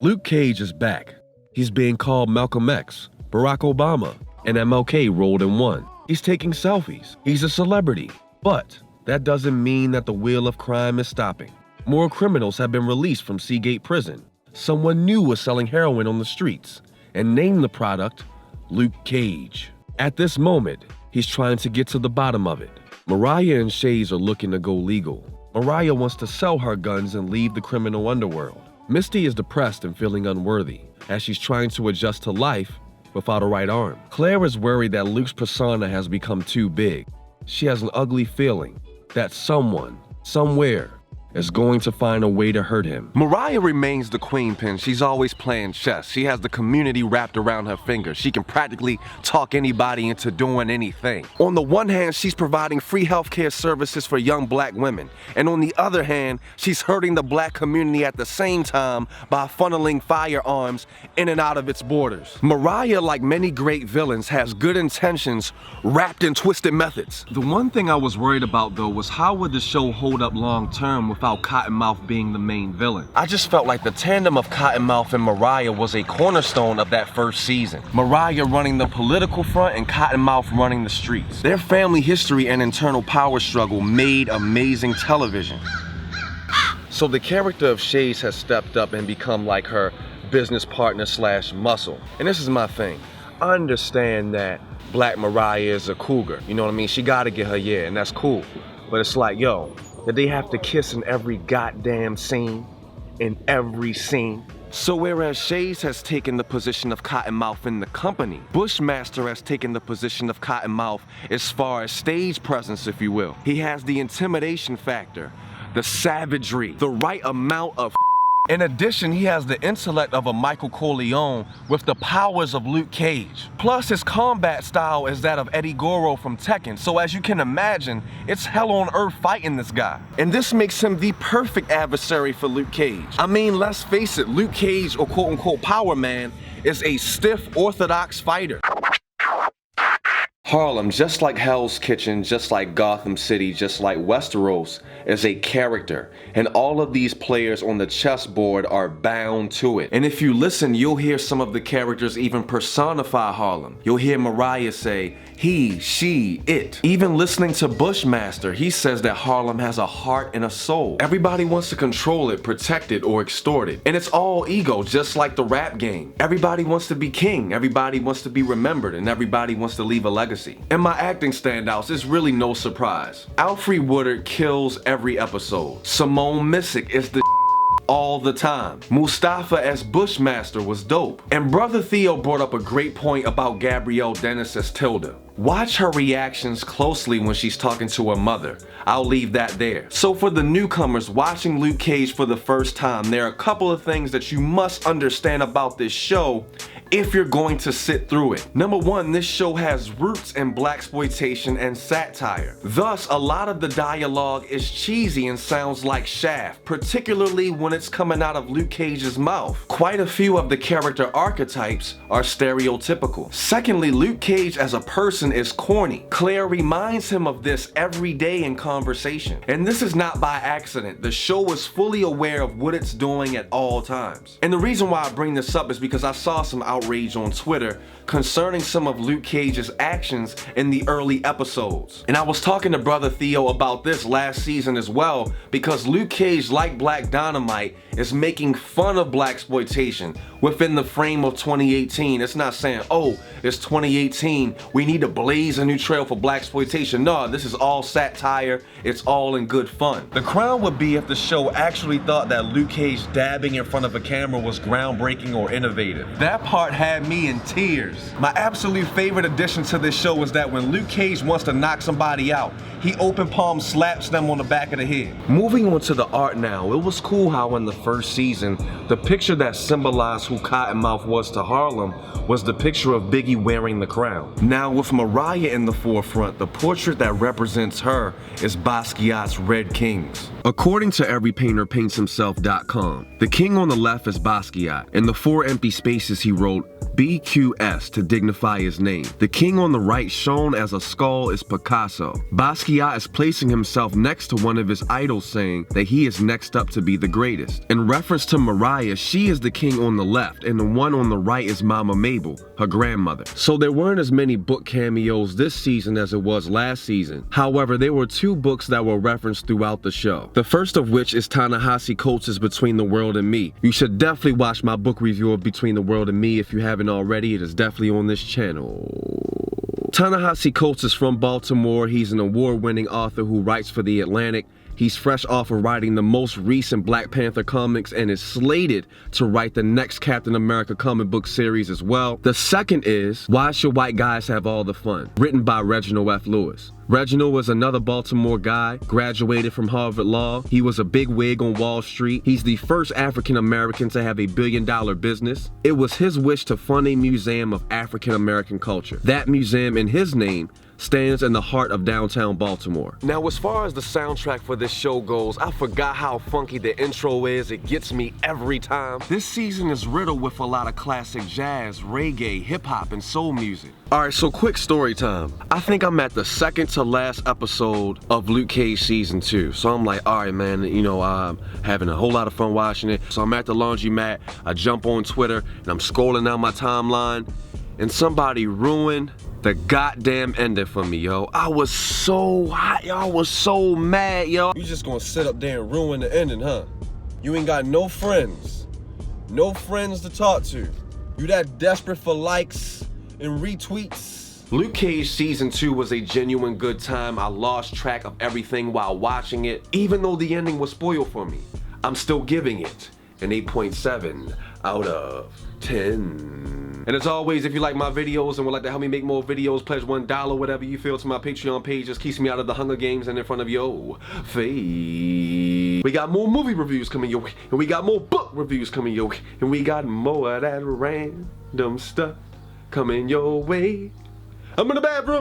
Luke Cage is back. He's being called Malcolm X, Barack Obama, and MLK rolled in one. He's taking selfies. He's a celebrity. But that doesn't mean that the wheel of crime is stopping. More criminals have been released from Seagate Prison. Someone new was selling heroin on the streets and named the product Luke Cage. At this moment, he's trying to get to the bottom of it. Mariah and Shays are looking to go legal. Mariah wants to sell her guns and leave the criminal underworld. Misty is depressed and feeling unworthy as she's trying to adjust to life without a right arm. Claire is worried that Luke's persona has become too big. She has an ugly feeling that someone, somewhere, is going to find a way to hurt him. Mariah remains the queen pin. She's always playing chess. She has the community wrapped around her finger. She can practically talk anybody into doing anything. On the one hand, she's providing free healthcare services for young black women. And on the other hand, she's hurting the black community at the same time by funneling firearms in and out of its borders. Mariah, like many great villains, has good intentions wrapped in twisted methods. The one thing I was worried about though was how would the show hold up long term without Cottonmouth being the main villain. I just felt like the tandem of Cottonmouth and Mariah was a cornerstone of that first season. Mariah running the political front and Cottonmouth running the streets. Their family history and internal power struggle made amazing television. So the character of Shays has stepped up and become like her business partner / muscle. And this is my thing. I understand that Black Mariah is a cougar. You know what I mean? She gotta get her yeah, and that's cool. But it's like, yo, that they have to kiss in every goddamn scene, in every scene. So whereas Shays has taken the position of Cottonmouth in the company, Bushmaster has taken the position of Cottonmouth as far as stage presence, if you will. He has the intimidation factor, the savagery, the right amount of In addition, he has the intellect of a Michael Corleone with the powers of Luke Cage. Plus, his combat style is that of Eddie Goro from Tekken, so as you can imagine, it's hell on earth fighting this guy. And this makes him the perfect adversary for Luke Cage. I mean, let's face it, Luke Cage, or quote-unquote Power Man, is a stiff, orthodox fighter. Harlem, just like Hell's Kitchen, just like Gotham City, just like Westeros, is a character. And all of these players on the chessboard are bound to it. And if you listen, you'll hear some of the characters even personify Harlem. You'll hear Mariah say, he, she, it. Even listening to Bushmaster, he says that Harlem has a heart and a soul. Everybody wants to control it, protect it, or extort it. And it's all ego, just like the rap game. Everybody wants to be king, everybody wants to be remembered, and everybody wants to leave a legacy. And my acting standouts is really no surprise. Alfre Woodard kills every episode. Simone Missick is the all the time. Mustafa as Bushmaster was dope. And Brother Theo brought up a great point about Gabrielle Dennis as Tilda. Watch her reactions closely when she's talking to her mother. I'll leave that there. So for the newcomers watching Luke Cage for the first time, there are a couple of things that you must understand about this show if you're going to sit through it. Number one, this show has roots in blaxploitation and satire. Thus, a lot of the dialogue is cheesy and sounds like Shaft, particularly when it's coming out of Luke Cage's mouth. Quite a few of the character archetypes are stereotypical. Secondly, Luke Cage as a person is corny. Claire reminds him of this every day in conversation. And this is not by accident. The show is fully aware of what it's doing at all times. And the reason why I bring this up is because I saw some outrage on Twitter concerning some of Luke Cage's actions in the early episodes. And I was talking to Brother Theo about this last season as well, because Luke Cage, like Black Dynamite, is making fun of blaxploitation within the frame of 2018. It's not saying, oh, it's 2018, we need to blaze a new trail for blaxploitation. No, this is all satire, it's all in good fun. The crown would be if the show actually thought that Luke Cage dabbing in front of a camera was groundbreaking or innovative. That part had me in tears. My absolute favorite addition to this show is that when Luke Cage wants to knock somebody out, he open palm slaps them on the back of the head. Moving on to the art now, it was cool how in the first season, the picture that symbolized who Cottonmouth was to Harlem was the picture of Biggie wearing the crown. Now with Mariah in the forefront, the portrait that represents her is Basquiat's Red Kings. According to EveryPainterPaintsHimself.com, the king on the left is Basquiat. In the 4 empty spaces he wrote, BQS to dignify his name. The king on the right, shown as a skull, is Picasso. Basquiat is placing himself next to one of his idols, saying that he is next up to be the greatest. In reference to Mariah, she is the king on the left, and the one on the right is Mama Mabel, her grandmother. So there weren't as many book cameos this season as it was last season. However, there were 2 books that were referenced throughout the show. The first of which is Ta-Nehisi Coates' Between the World and Me. You should definitely watch my book review of Between the World and Me if you haven't already. It is definitely on this channel. Ta-Nehisi Coates is from Baltimore. He's an award-winning author who writes for The Atlantic. He's fresh off of writing the most recent Black Panther comics and is slated to write the next Captain America comic book series as well. The second is Why Should White Guys Have All the Fun? Written by Reginald F. Lewis. Reginald was another Baltimore guy, graduated from Harvard Law. He was a big wig on Wall Street. He's the first African American to have $1 billion business. It was his wish to fund a museum of African American culture. That museum, in his name, stands in the heart of downtown Baltimore. Now, as far as the soundtrack for this show goes, I forgot how funky the intro is. It gets me every time. This season is riddled with a lot of classic jazz, reggae, hip-hop, and soul music. Alright, so quick story time. I think I'm at the second to last episode of Luke Cage Season 2. So I'm like, alright man, you know, I'm having a whole lot of fun watching it. So I'm at the laundromat, I jump on Twitter, and I'm scrolling down my timeline, and somebody ruined the goddamn ending for me, yo. I was so hot, yo. I was so mad, yo. You just gonna sit up there and ruin the ending, huh? You ain't got no friends. No friends to talk to. You that desperate for likes and retweets? Luke Cage Season 2 was a genuine good time. I lost track of everything while watching it. Even though the ending was spoiled for me, I'm still giving it an 8.7 out of 10. And as always, if you like my videos and would like to help me make more videos, pledge $1, whatever you feel, to my Patreon page. Just keeps me out of the Hunger Games and in front of your face. We got more movie reviews coming your way, and we got more book reviews coming your way, and we got more of that random stuff coming your way. I'm in the bathroom.